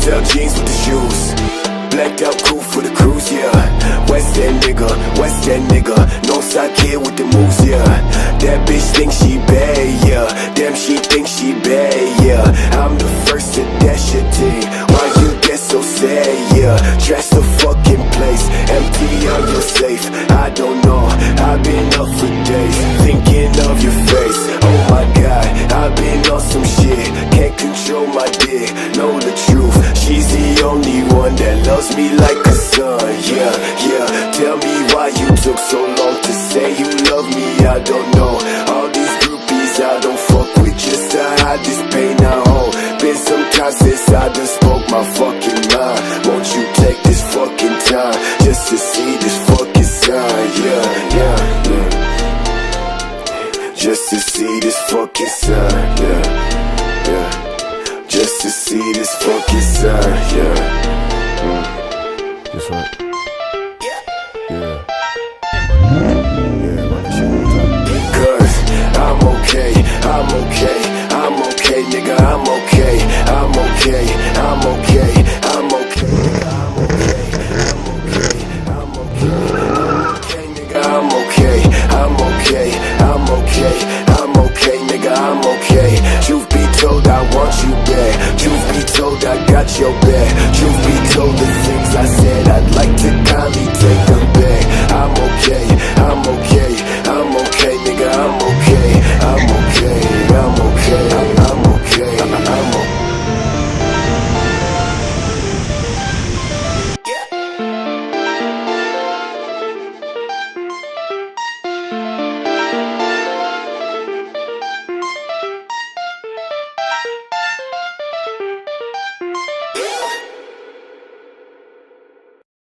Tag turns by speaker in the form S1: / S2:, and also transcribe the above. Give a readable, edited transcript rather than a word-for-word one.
S1: Sell jeans with the shoes, blacked out cool for the cruise, yeah. West End nigga, Northside kid with the moves, yeah. That bitch thinks she bad, yeah. Damn, she thinks she bad, yeah. I'm the first to dash your thing. Why you get so sad, yeah? Trash the fucking place, empty on your safe. I don't know, I've been up for days, thinking of your face. Oh my god, I've been on some shit, can't control my dick, know the truth. She's the only one that loves me like a son, yeah, yeah. Tell me why you took so long to say you love me, I don't know. All these groupies I don't fuck with just to hide this pain I hold. Been some time since I done spoke my fucking mind. Won't you take this fucking time just to see this fucking sign, yeah, yeah, yeah. Just to see this fucking sign, yeah, yeah. Just to see this fucking sign, yeah.
S2: That's right. Yeah.
S1: Cause I'm okay, nigga, I'm okay, nigga, I'm okay. Truth be told, I want you back. Truth be told, I got your